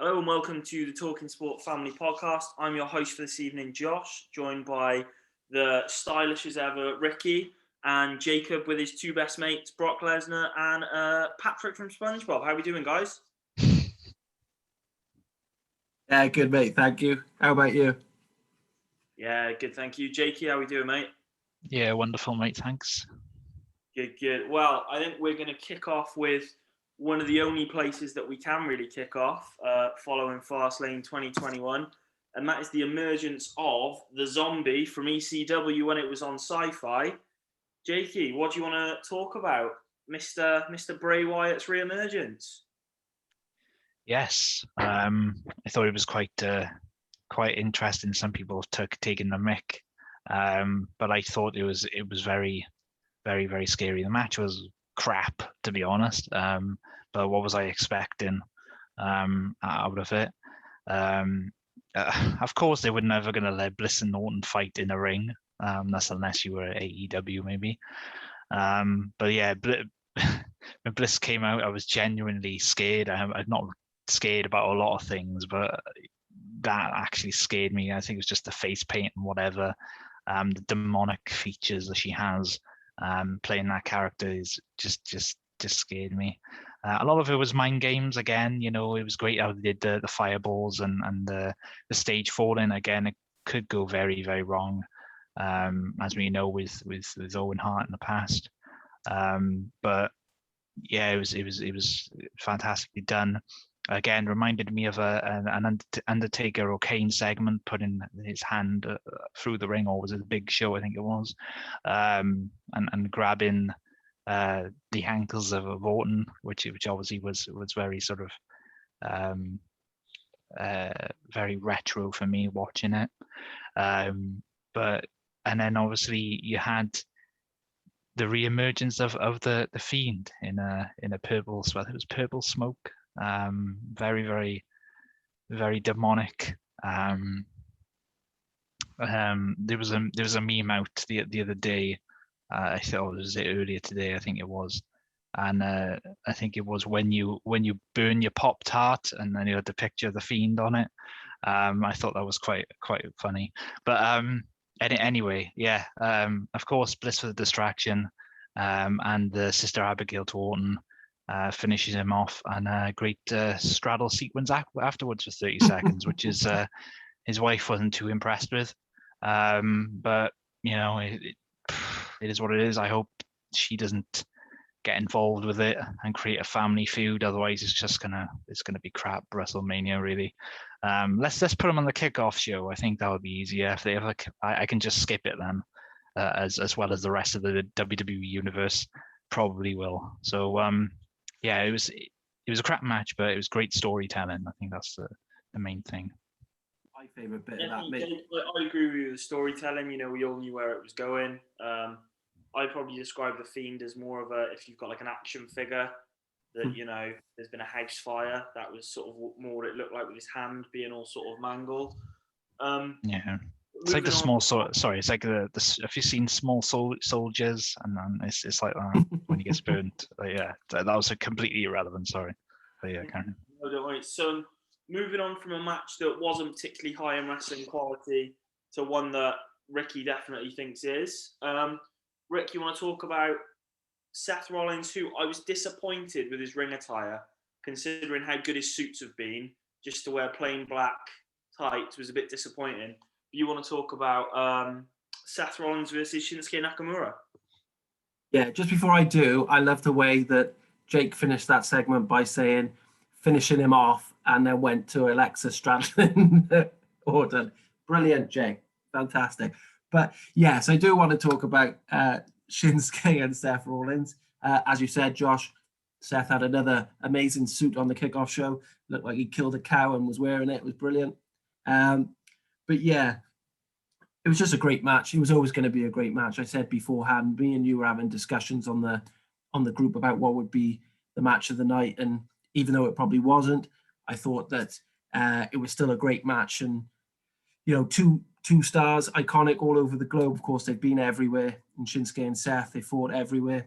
Hello and welcome to the Talking Sport Family Podcast. I'm your host for this evening, Josh, joined by the stylish as ever Ricky and Jacob with his two best mates, Brock Lesnar and Patrick from SpongeBob. How are we doing, guys? Yeah, good, mate. Thank you. How about you? Yeah, good, thank you. Jakey, how are we doing, mate? Yeah, wonderful, mate. Thanks. Good. Well, I think we're going to kick off with one of the only places that we can really kick off following Fastlane 2021, and that is the emergence of the zombie from ECW when it was on Sci-Fi. Jakey, what do you want to talk about? Mr. Bray Wyatt's re-emergence. Yes, I thought it was quite interesting. Some people taking the mick, but I thought it was very, very, very scary. The match was crap, to be honest. But what was I expecting out of it? Of course, they were never going to let Bliss and Norton fight in a ring. That's unless you were at AEW, maybe. But yeah, when Bliss came out, I was genuinely scared. I'm not scared about a lot of things, but that actually scared me. I think it was just the face paint and whatever. The demonic features that she has playing that character is just scared me. A lot of it was mind games again. You know, it was great how they did the fireballs and the stage falling. Again, it could go very, very wrong, as we know with Owen Hart in the past. But yeah, it was fantastically done. Again, reminded me of an Undertaker or Kane segment, putting his hand through the ring, or was it a Big Show? I think it was, and grabbing the ankles of Orton, which obviously was very sort of very retro for me watching it. But and then obviously you had the re-emergence of the Fiend in a purple, so it was purple smoke. Very, very, very demonic. There was a meme out the other day. I thought it was earlier today. I think it was, and I think it was when you burn your Pop-Tart and then you had the picture of the Fiend on it. I thought that was quite funny. But anyway, yeah. Of course, Bliss for the distraction, and the Sister Abigail to Orton. Finishes him off, and a great straddle sequence afterwards for 30 seconds, which is his wife wasn't too impressed with. But you know, it is what it is. I hope she doesn't get involved with it and create a family feud. Otherwise, it's gonna be crap WrestleMania, really. Let's put them on the kickoff show. I think that would be easier. If they ever, I can just skip it then, as well as the rest of the WWE universe probably will. So yeah, it was a crap match, but it was great storytelling. I think that's the main thing. My favourite bit of that, mate. I agree with you. The storytelling, you know, we all knew where it was going. I probably describe the Fiend as more of a, if you've got like an action figure that, you know, there's been a house fire, that was sort of more what it looked like, with his hand being all sort of mangled. Yeah. It's like the small sorry. It's like the have you seen Small Soldiers? And then it's like that when he gets burnt. Yeah, that was completely irrelevant. Sorry, but yeah, Karen. No, don't worry. So moving on from a match that wasn't particularly high in wrestling quality to one that Ricky definitely thinks is. Rick, you want to talk about Seth Rollins, who I was disappointed with his ring attire, considering how good his suits have been. Just to wear plain black tights was a bit disappointing. You want to talk about Seth Rollins versus Shinsuke Nakamura? Yeah, just before I do, I love the way that Jake finished that segment by saying, finishing him off, and then went to Alexa straddling Orton. Brilliant, Jake. Fantastic. But yes, I do want to talk about Shinsuke and Seth Rollins. As you said, Josh, Seth had another amazing suit on the kickoff show. Looked like he killed a cow and was wearing it. It was brilliant. But yeah, it was just a great match. It was always going to be a great match. I said beforehand, me and you were having discussions on the group about what would be the match of the night. And even though it probably wasn't, I thought that it was still a great match. And, you know, two stars, iconic all over the globe. Of course, they've been everywhere. And Shinsuke and Seth, they fought everywhere.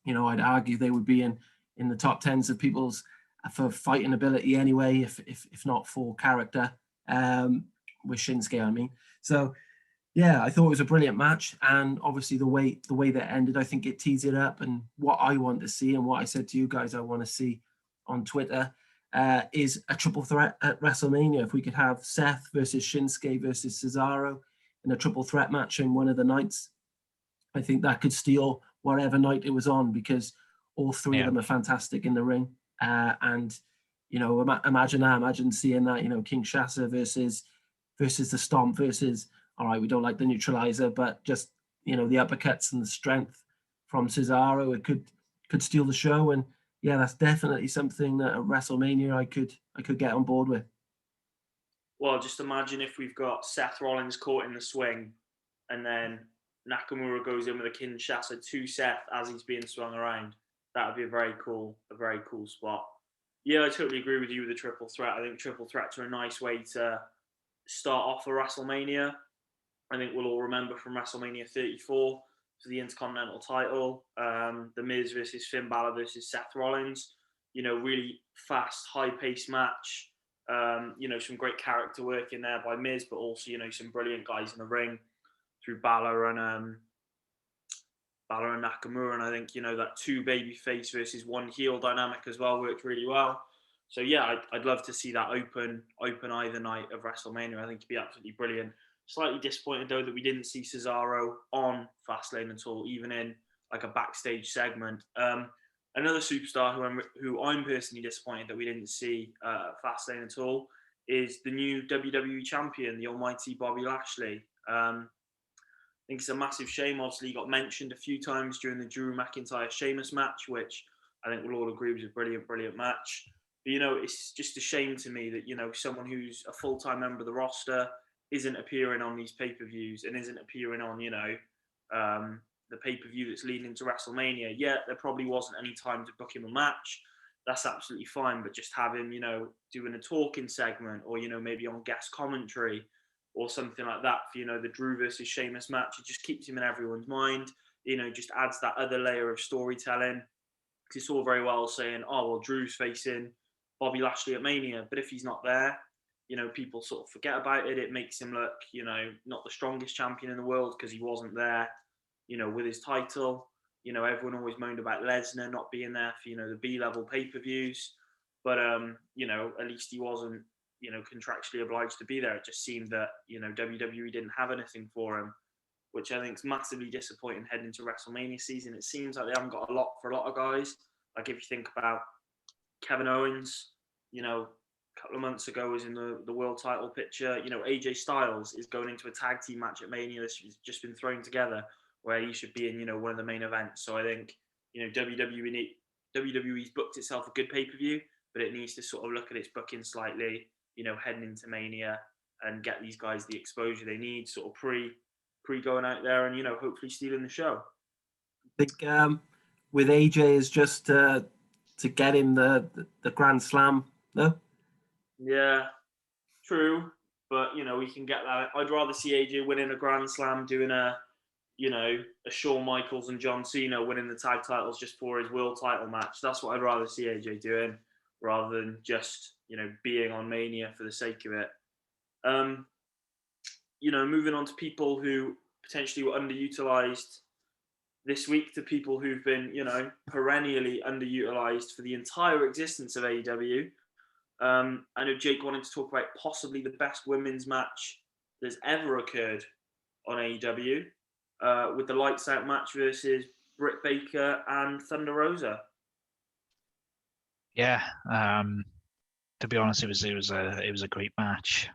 You know, I'd argue they would be in the top tens of people's for fighting ability anyway, if not for character, with Shinsuke, I mean. So yeah, I thought it was a brilliant match, and obviously the way that ended, I think it teased it up. And what I want to see, and what I said to you guys, I want to see on Twitter, is a triple threat at WrestleMania. If we could have Seth versus Shinsuke versus Cesaro in a triple threat match in one of the nights, I think that could steal whatever night it was on, because all three of them are fantastic in the ring. And you know, imagine seeing that, you know, Kinshasa versus the Stomp versus, all right, we don't like the neutralizer, but just, you know, the uppercuts and the strength from Cesaro, it could steal the show. And yeah, that's definitely something that at WrestleMania I could get on board with. Well, just imagine if we've got Seth Rollins caught in the swing, and then Nakamura goes in with a Kinshasa to Seth as he's being swung around. That would be a very cool spot. Yeah, I totally agree with you with the triple threat. I think triple threats are a nice way to start off a WrestleMania. I think we'll all remember from WrestleMania 34 for the Intercontinental title, The Miz versus Finn Balor versus Seth Rollins. You know, really fast, high-paced match. You know, some great character work in there by Miz, but also, you know, some brilliant guys in the ring through Balor and Nakamura. And I think, you know, that two babyface versus one heel dynamic as well worked really well. So yeah, I'd love to see that open either night of WrestleMania. I think it'd be absolutely brilliant. Slightly disappointed though that we didn't see Cesaro on Fastlane at all, even in like a backstage segment. Another superstar who I'm personally disappointed that we didn't see Fastlane at all is the new WWE champion, the almighty Bobby Lashley. I think it's a massive shame. Obviously, he got mentioned a few times during the Drew McIntyre Sheamus match, which I think we'll all agree was a brilliant match. But, you know, it's just a shame to me that, you know, someone who's a full-time member of the roster isn't appearing on these pay-per-views and isn't appearing on, you know, the pay-per-view that's leading into WrestleMania. Yeah, there probably wasn't any time to book him a match. That's absolutely fine. But just have him, you know, doing a talking segment, or, you know, maybe on guest commentary or something like that for, you know, the Drew versus Sheamus match. It just keeps him in everyone's mind, you know, just adds that other layer of storytelling. Because it's all very well saying, oh, well, Drew's facing Bobby Lashley at Mania. But if he's not there, you know, people sort of forget about it. It makes him look, you know, not the strongest champion in the world because he wasn't there, you know, with his title. You know, everyone always moaned about Lesnar not being there for, you know, the B-level pay-per-views. But, you know, at least he wasn't, you know, contractually obliged to be there. It just seemed that, you know, WWE didn't have anything for him, which I think is massively disappointing heading into WrestleMania season. It seems like they haven't got a lot for a lot of guys. Like if you think about Kevin Owens, you know, a couple of months ago was in the world title picture. You know, AJ Styles is going into a tag team match at Mania that's just been thrown together, where he should be in, you know, one of the main events. So I think, you know, WWE's booked itself a good pay-per-view, but it needs to sort of look at its booking slightly, you know, heading into Mania and get these guys the exposure they need, sort of pre going out there and, you know, hopefully stealing the show. I think with AJ is just to get him the Grand Slam, no? Yeah, true. But, you know, we can get that. I'd rather see AJ winning a Grand Slam, doing a, you know, a Shawn Michaels and John Cena winning the tag titles just for his world title match. That's what I'd rather see AJ doing, rather than just, you know, being on Mania for the sake of it. You know, moving on to people who potentially were underutilized this week, to people who've been, you know, perennially underutilized for the entire existence of AEW. I know Jake wanted to talk about possibly the best women's match that's ever occurred on AEW, with the Lights Out match versus Britt Baker and Thunder Rosa. Yeah, to be honest, it was a great match.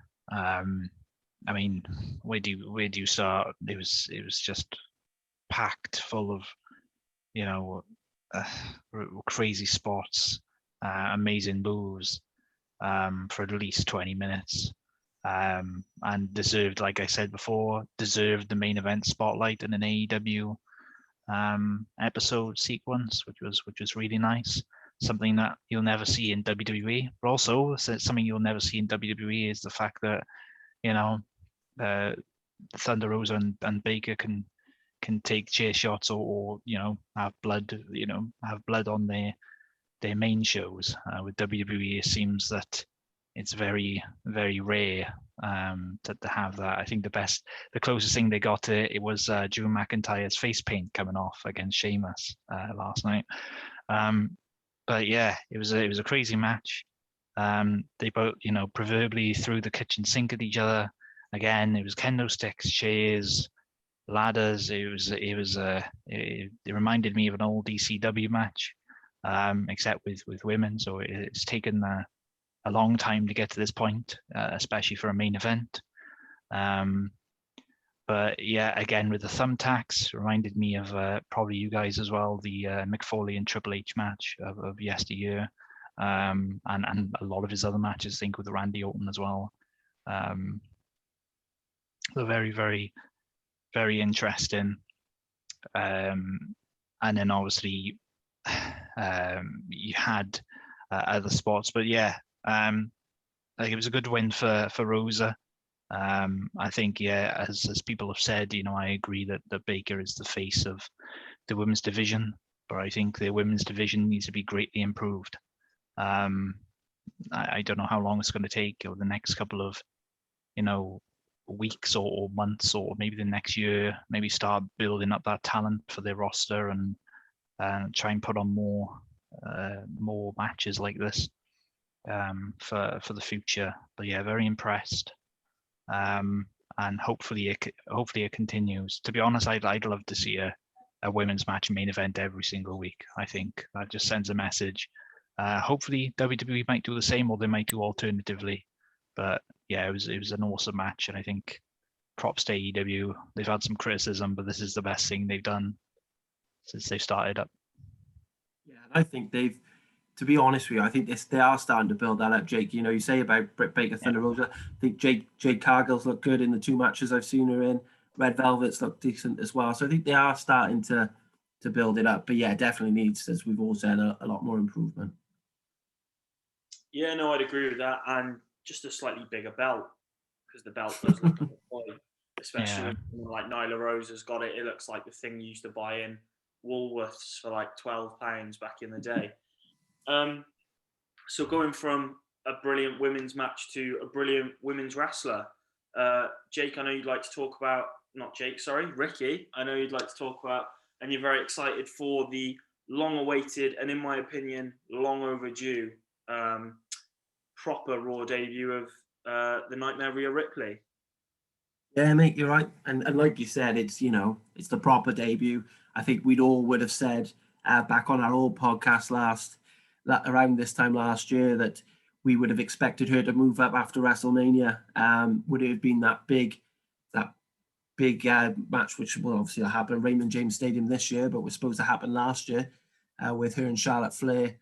I mean, where do you start? It was just packed full of, you know, crazy spots, amazing moves, for at least 20 minutes, and deserved, like I said before, deserved the main event spotlight in an AEW episode sequence, which was really nice. Something that you'll never see in WWE. But also, something you'll never see in WWE is the fact that, you know, Thunder Rosa and Baker can take chair shots, or you know, have blood on their main shows. With WWE, it seems that it's very, very rare to have that. I think the closest thing they got to it was Drew McIntyre's face paint coming off against Sheamus last night. But yeah, it was a crazy match. They both, proverbially threw the kitchen sink at each other. Again, it was kendo sticks, chairs, ladders. It reminded me of an old ECW match, except with women. So it's taken a long time to get to this point, especially for a main event. But yeah, again with the thumbtacks, reminded me of probably you guys as well, the Mick Foley and Triple H match of yesteryear, and a lot of his other matches, I think, with Randy Orton as well. So very, very, very interesting. And then obviously you had other spots, but yeah, like it was a good win for Rosa. I think, yeah, as people have said, I agree that Baker is the face of the women's division, but I think the women's division needs to be greatly improved. I don't know how long it's going to take, or the next couple of, weeks or months, or maybe the next year, maybe start building up that talent for their roster and try and put on more matches like this for the future. But yeah, very impressed. And hopefully it continues. To be honest, I'd love to see a women's match main event every single week. I think that just sends a message. Hopefully WWE might do the same, or they might do alternatively. But yeah, it was an awesome match, and I think props to AEW. They've had some criticism, but this is the best thing they've done since they've started up. Yeah, and I think they've, to be honest with you, I think they are starting to build that up, Jake. You say about Britt Baker, Thunder Rosa. I think Jade Cargill's looked good in the 2 matches I've seen her in. Red Velvet's looked decent as well. So I think they are starting to build it up. But yeah, definitely needs, as we've all said, a lot more improvement. Yeah, no, I'd agree with that. And just a slightly bigger belt, because the belt does look like a toy, especially when someone like Nyla Rose has got it. It looks like the thing you used to buy in Woolworths for like £12 back in the day. So going from a brilliant women's match to a brilliant women's wrestler, Jake, I know you'd like to talk about, Ricky, I know you'd like to talk about, and you're very excited for the long-awaited and, in my opinion, long overdue proper Raw debut of the Nightmare Rhea Ripley. Yeah, mate, you're right. And like you said, it's the proper debut. I think would have said back on our old podcast around this time last year that we would have expected her to move up after WrestleMania. Would it have been that big match, which will obviously happen at Raymond James Stadium this year, but was supposed to happen last year with her and Charlotte Flair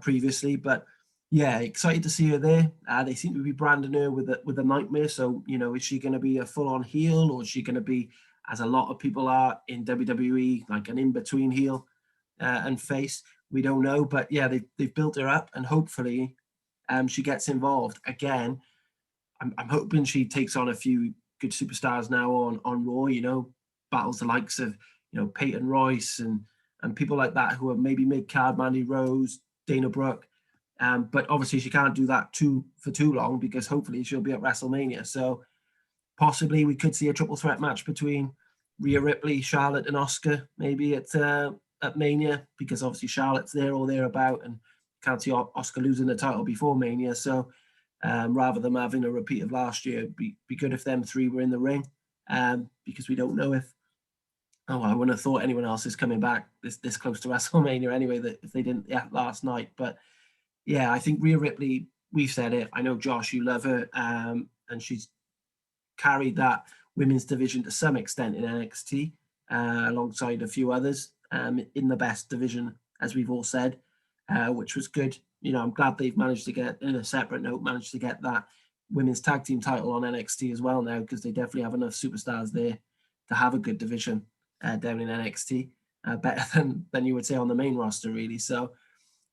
previously. But yeah, excited to see her there. They seem to be branding her with a Nightmare. So, is she going to be a full-on heel, or is she going to be, as a lot of people are in WWE, like an in-between heel and face? We don't know. But yeah, they've built her up, and hopefully she gets involved. Again, I'm hoping she takes on a few good superstars now on Raw, battles the likes of, Peyton Royce and people like that who are maybe mid-card, Mandy Rose, Dana Brooke. But obviously she can't do that for too long, because hopefully she'll be at WrestleMania. So possibly we could see a triple threat match between Rhea Ripley, Charlotte, and Asuka maybe at Mania, because obviously Charlotte's there or thereabout, and can't see Asuka losing the title before Mania. So rather than having a repeat of last year, it'd be good if them three were in the ring, because we don't know if I wouldn't have thought anyone else is coming back this close to WrestleMania anyway, that if they didn't last night. But yeah, I think Rhea Ripley, we've said it. I know, Josh, you love her, and she's carried that women's division to some extent in NXT, alongside a few others in the best division, as we've all said, which was good. I'm glad they've managed to get, in a separate note, that women's tag team title on NXT as well now, because they definitely have enough superstars there to have a good division down in NXT, better than you would say on the main roster, really. So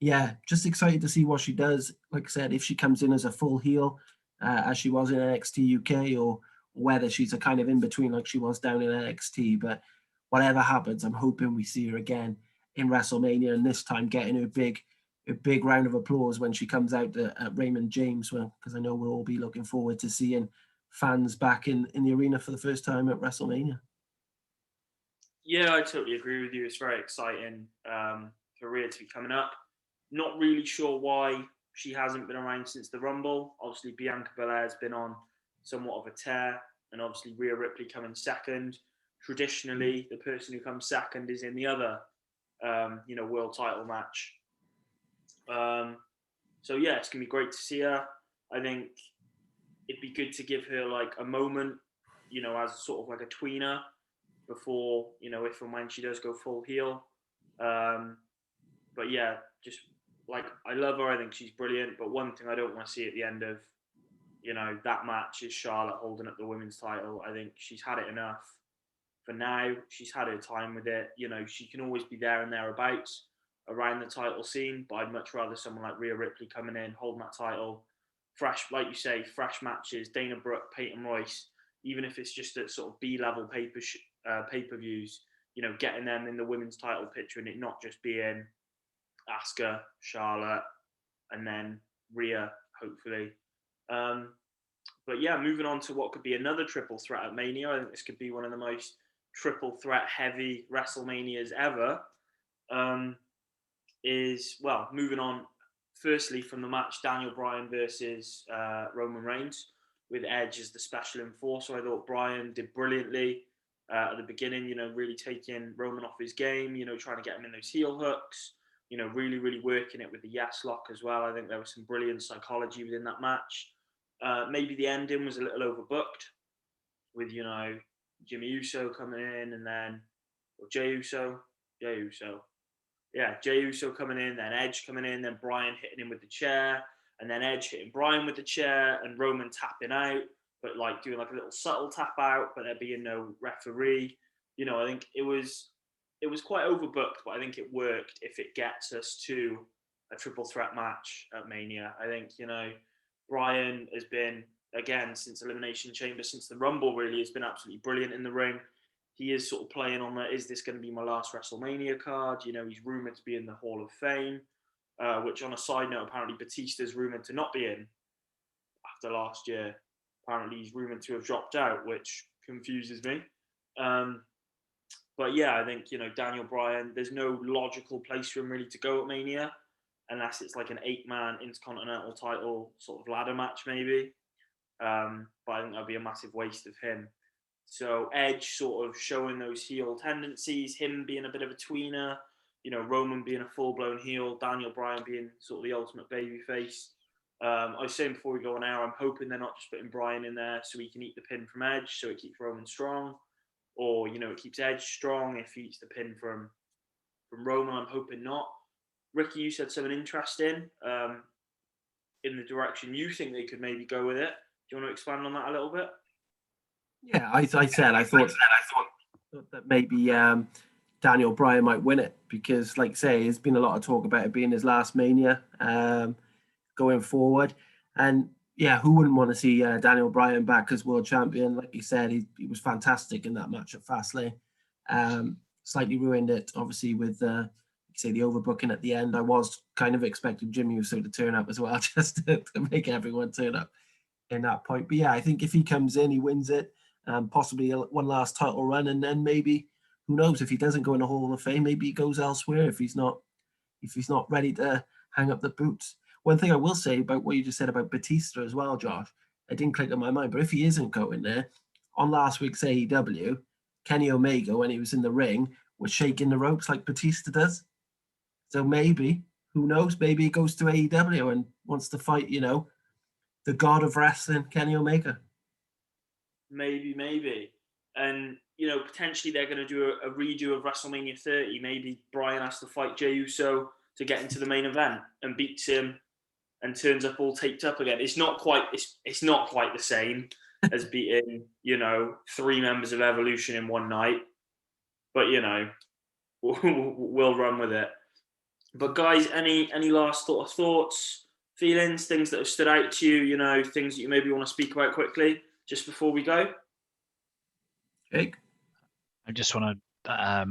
yeah, just excited to see what she does. Like I said, if she comes in as a full heel, as she was in NXT UK, or whether she's a kind of in between like she was down in NXT. But whatever happens, I'm hoping we see her again in WrestleMania, and this time getting her big a big round of applause when she comes out at Raymond James, because I know we'll all be looking forward to seeing fans back in the arena for the first time at WrestleMania. Yeah, I totally agree with you. It's very exciting for Rhea to be coming up. Not really sure why she hasn't been around since the Rumble. Obviously, Bianca Belair's been on somewhat of a tear, and obviously Rhea Ripley coming second. Traditionally, the person who comes second is in the other, world title match. So yeah, it's gonna be great to see her. I think it'd be good to give her like a moment, as sort of like a tweener before, if and when she does go full heel. But yeah, just like I love her. I think she's brilliant. But one thing I don't want to see at the end of, that match is Charlotte holding up the women's title. I think she's had it enough for now. She's had her time with it. She can always be there and thereabouts around the title scene. But I'd much rather someone like Rhea Ripley coming in, holding that title, fresh, like you say, fresh matches. Dana Brooke, Peyton Royce, even if it's just at sort of B-level pay-per-views, getting them in the women's title picture and it not just being Asuka, Charlotte, and then Rhea, hopefully. But yeah, moving on to what could be another triple threat at Mania. I think this could be one of the most triple threat heavy WrestleManias ever. Moving on, firstly from the match, Daniel Bryan versus Roman Reigns, with Edge as the special enforcer. I thought Bryan did brilliantly at the beginning, really taking Roman off his game, trying to get him in those heel hooks, really, really working it with the yes lock as well. I think there was some brilliant psychology within that match. Maybe the ending was a little overbooked with, Jimmy Uso coming in and then, or Jey Uso. Yeah, Jey Uso coming in, then Edge coming in, then Bryan hitting him with the chair, and then Edge hitting Bryan with the chair, and Roman tapping out, but like doing like a little subtle tap out, but there being no referee. I think it was quite overbooked, but I think it worked if it gets us to a triple threat match at Mania. I think, Bryan has been, again, since Elimination Chamber, since the Rumble really, has been absolutely brilliant in the ring. He is sort of playing on the, is this going to be my last WrestleMania card? He's rumoured to be in the Hall of Fame, which on a side note, apparently Batista's rumoured to not be in after last year. Apparently he's rumoured to have dropped out, which confuses me. But yeah, I think, Daniel Bryan, there's no logical place for him really to go at Mania, unless it's like an 8-man Intercontinental title sort of ladder match maybe. But I think that'd be a massive waste of him. So Edge sort of showing those heel tendencies, him being a bit of a tweener, Roman being a full-blown heel, Daniel Bryan being sort of the ultimate babyface. I was saying before we go on air, I'm hoping they're not just putting Bryan in there so he can eat the pin from Edge, so it keeps Roman strong. Or, it keeps Edge strong if he eats the pin from Roman. I'm hoping not. Ricky, you said something interesting in the direction you think they could maybe go with it. Do you want to expand on that a little bit? Yeah, I thought that maybe Daniel Bryan might win it because, like I say, there's been a lot of talk about it being his last Mania going forward. And yeah, who wouldn't want to see Daniel Bryan back as world champion? Like you said, he was fantastic in that match at Fastlane. Slightly ruined it, obviously, with the overbooking at the end. I was kind of expecting Jimmy Uso to turn up as well, just to make everyone turn up in that point. But yeah, I think if he comes in, he wins it, possibly one last title run, and then maybe, who knows, if he doesn't go in the Hall of Fame, maybe he goes elsewhere if he's not ready to hang up the boots. One thing I will say about what you just said about Batista as well, Josh, it didn't click in my mind, but if he isn't going there, on last week's AEW, Kenny Omega, when he was in the ring, was shaking the ropes like Batista does. So maybe, who knows, maybe he goes to AEW and wants to fight, the god of wrestling, Kenny Omega. Maybe. And, potentially they're going to do a redo of WrestleMania 30. Maybe Bryan has to fight Jey Uso to get into the main event and beats him and turns up all taped up again. It's not quite the same as beating, 3 members of Evolution in one night. But, we'll run with it. But guys, any last thoughts, feelings, things that have stood out to you, things that you maybe want to speak about quickly just before we go? Jake? I just want to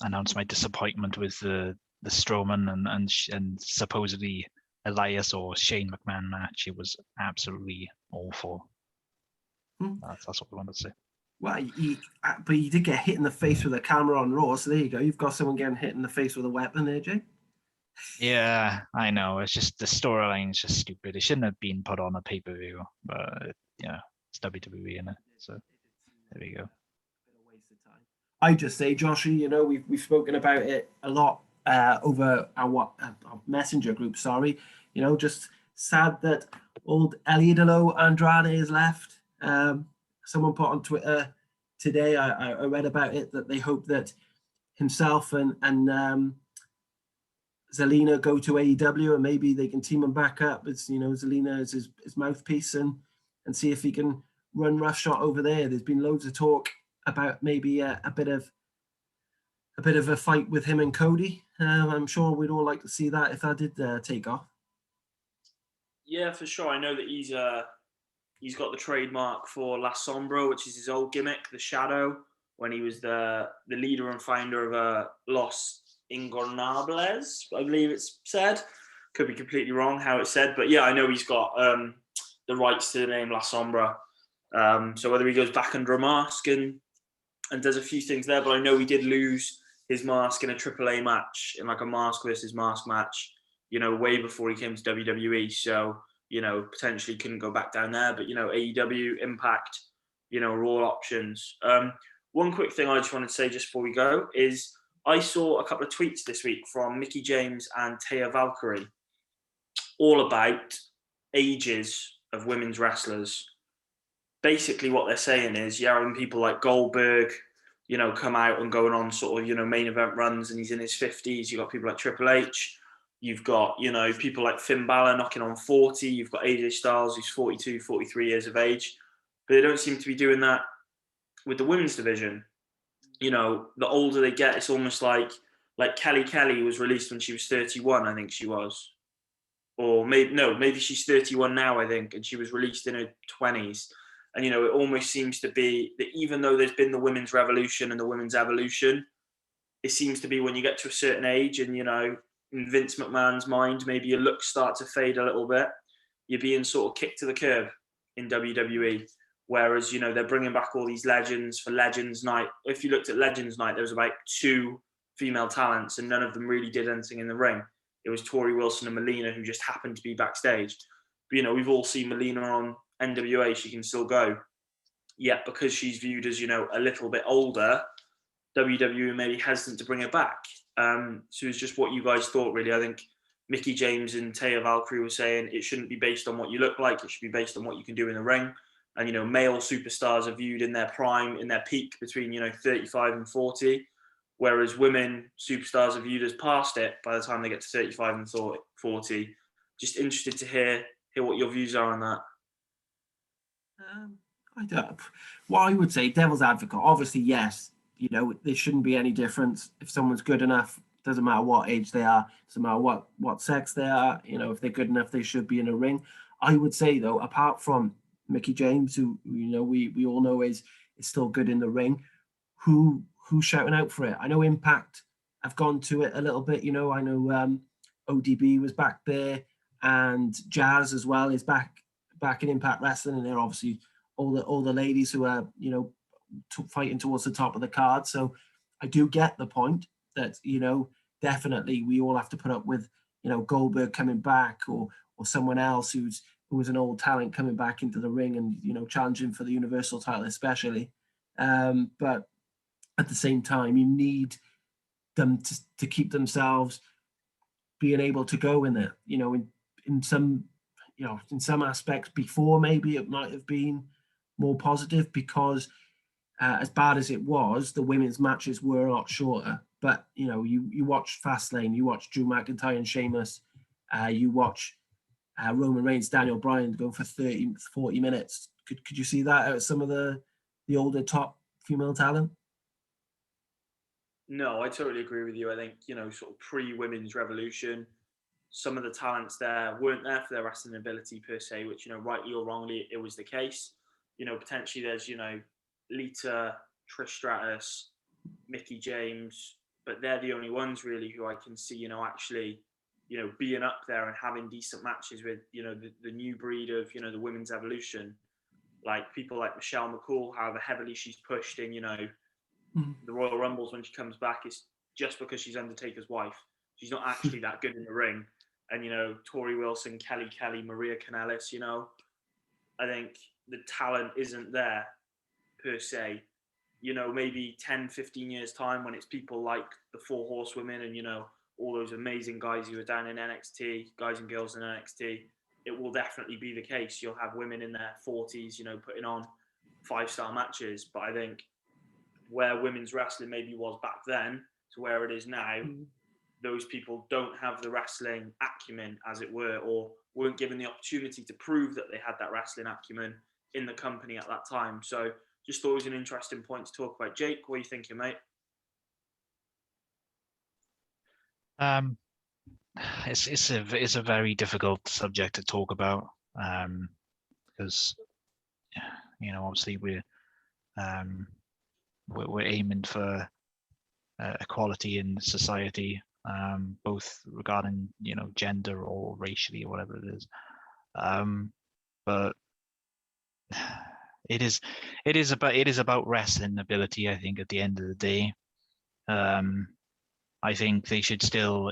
announce my disappointment with the the Strowman and supposedly Elias or Shane McMahon match. It was absolutely awful. That's what we wanted to say. Well, but you did get hit in the face with a camera on Raw, so there you go. You've got someone getting hit in the face with a weapon there, Jay. Yeah, I know. It's just the storyline's just stupid. It shouldn't have been put on a pay-per-view, but it's WWE, isn't it? So there we go. I just say, Joshy, we've spoken about it a lot over our messenger group. Sorry, just sad that old Eliodoro Andrade is left. Someone put on Twitter today, I read about it, that they hope that himself and Zelina go to AEW and maybe they can team him back up as Zelina is his mouthpiece and see if he can run roughshod over there. There's been loads of talk about maybe a bit of a fight with him and Cody. I'm sure we'd all like to see that if that did take off. Yeah, for sure. I know that he's got the trademark for La Sombra, which is his old gimmick, the Shadow, when he was the leader and founder of Los Ingobernables, I believe it's said. Could be completely wrong how it's said, but yeah, I know he's got the rights to the name La Sombra. So whether he goes back under a mask and does a few things there, but I know he did lose his mask in a AAA match, in like a mask versus mask match, way before he came to WWE. So, potentially couldn't go back down there, but, AEW, Impact, are all options. One quick thing I just wanted to say just before we go is I saw a couple of tweets this week from Mickie James and Taya Valkyrie all about ages of women's wrestlers. Basically what they're saying is, when people like Goldberg, come out and going on sort of, main event runs and he's in his 50s, you've got people like Triple H, you've got, people like Finn Balor knocking on 40, you've got AJ Styles who's 42, 43 years of age, but they don't seem to be doing that with the women's division. The older they get, it's almost like Kelly was released when she was 31, I think she was. Or maybe she's 31 now, I think, and she was released in her 20s. And, it almost seems to be that even though there's been the women's revolution and the women's evolution, it seems to be when you get to a certain age and, in Vince McMahon's mind, maybe your looks start to fade a little bit, you're being sort of kicked to the curb in WWE. Whereas, they're bringing back all these legends for Legends Night. If you looked at Legends Night, there was about 2 female talents and none of them really did anything in the ring. It was Tori Wilson and Melina who just happened to be backstage. But, we've all seen Melina on NWA, she can still go. Yet because she's viewed as, a little bit older, WWE may be hesitant to bring her back. So it's just what you guys thought, really. I think Mickie James and Taya Valkyrie were saying it shouldn't be based on what you look like. It should be based on what you can do in the ring. And, male superstars are viewed in their prime, in their peak between, 35 and 40. Whereas women superstars are viewed as past it by the time they get to 35 and 40. Just interested to hear what your views are on that. What I would say, devil's advocate, obviously, yes, there shouldn't be any difference. If someone's good enough, doesn't matter what age they are, doesn't matter what sex they are, if they're good enough, they should be in a ring. I would say, though, apart from Mickie James, who, we all know is still good in the ring, who's shouting out for it? I know Impact have gone to it a little bit, I know ODB was back there and Jazz as well is back in Impact Wrestling, and they're obviously all the ladies who are, fighting towards the top of the card. So I do get the point that, definitely we all have to put up with, Goldberg coming back or someone else who was an old talent coming back into the ring and, challenging for the Universal title especially. But at the same time, you need them to keep themselves being able to go in there, in some aspects before maybe it might have been more positive because as bad as it was, the women's matches were a lot shorter. But, you watch Fastlane, you watch Drew McIntyre and Sheamus, you watch Roman Reigns, Daniel Bryan go for 30, 40 minutes. Could you see that out of some of the older top female talent? No, I totally agree with you. I think, sort of pre-women's revolution, some of the talents there weren't there for their wrestling ability per se, which, rightly or wrongly, it was the case. Potentially there's, Lita, Trish Stratus, Mickie James, but they're the only ones really who I can see, actually, being up there and having decent matches with, the new breed of, the women's evolution. Like people like Michelle McCool, however heavily she's pushed in, the Royal Rumbles when she comes back, is just because she's Undertaker's wife. She's not actually that good in the ring. And, Tori Wilson, Kelly Kelly, Maria Kanellis, I think the talent isn't there per se. Maybe 10, 15 years time when it's people like the Four Horsewomen and, all those amazing guys who are down in NXT, guys and girls in NXT, it will definitely be the case. You'll have women in their 40s, putting on 5-star matches. But I think where women's wrestling maybe was back then to where it is now, those people don't have the wrestling acumen, as it were, or weren't given the opportunity to prove that they had that wrestling acumen in the company at that time. So just thought it was an interesting point to talk about. Jake, what are you thinking, mate? It's a very difficult subject to talk about, because obviously we're aiming for equality in society, both regarding gender or racially or whatever it is, but it is about wrestling ability. I think at the end of the day, I think they should still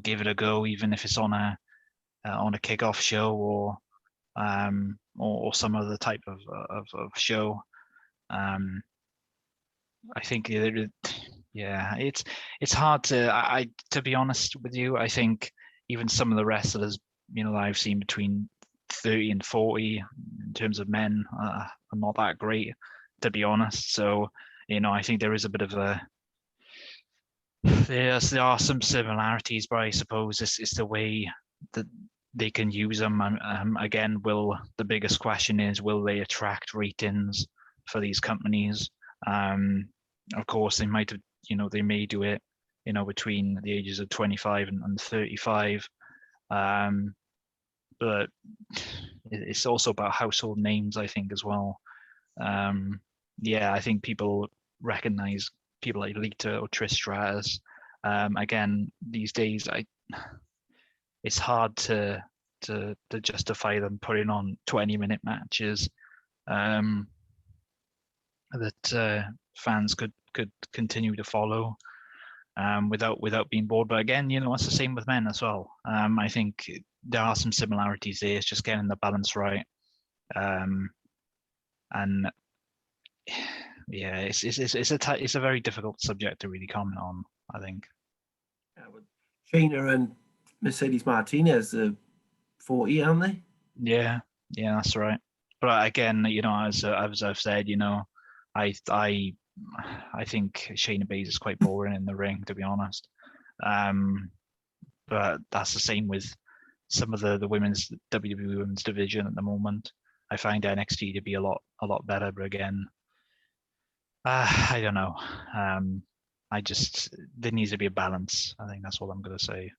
give it a go, even if it's on a kickoff show or some other type of show. I think it's hard to be honest with you. I think even some of the wrestlers that I've seen between 30 and 40 in terms of men are not that great, to be honest. So I think there is a bit of there are some similarities, but I suppose it's the way that they can use them. Again, the biggest question is, will they attract ratings for these companies? Of course, they might have, they may do it, between the ages of 25 and 35. But it's also about household names, I think, as well. I think people recognize people like Lita or Trish Stratus. Again, these days, it's hard to justify them putting on 20-minute matches that fans could continue to follow without being bored. But again, it's the same with men as well. I think there are some similarities there. It's just getting the balance right. And yeah, it's a very difficult subject to really comment on, I think. Shayna and Mercedes Martinez are 40, aren't they? Yeah, that's right. But again, as I've said, I think Shayna Baszler is quite boring in the ring, to be honest. But that's the same with some of the women's WWE women's division at the moment. I find NXT to be a lot better, but again, I don't know. There needs to be a balance. I think that's all I'm going to say.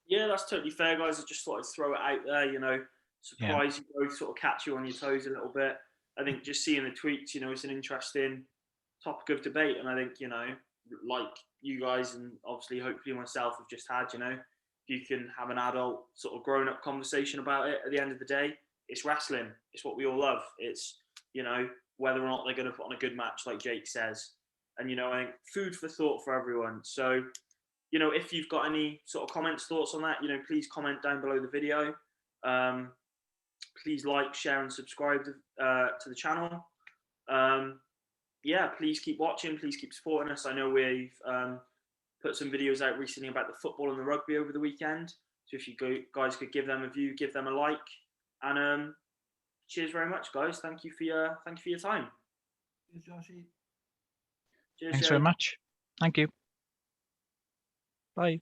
Yeah, that's totally fair, guys. I just thought I'd throw it out there, surprise you both, sort of catch you on your toes a little bit. I think just seeing the tweets, it's an interesting topic of debate. And I think, like you guys and obviously hopefully myself have just had, if you can have an adult sort of grown up conversation about it, at the end of the day, it's wrestling. It's what we all love. It's, whether or not they're going to put on a good match, like Jake says. And, I think food for thought for everyone. So, if you've got any sort of comments, thoughts on that, please comment down below the video. Please like, share, and subscribe to the channel. Please keep watching. Please keep supporting us. I know we've put some videos out recently about the football and the rugby over the weekend. So if you guys could give them a view, give them a like, and cheers very much, guys. Thank you for your time. Cheers, Joshy. Cheers, Thanks Jake. very much. Thank you. Bye.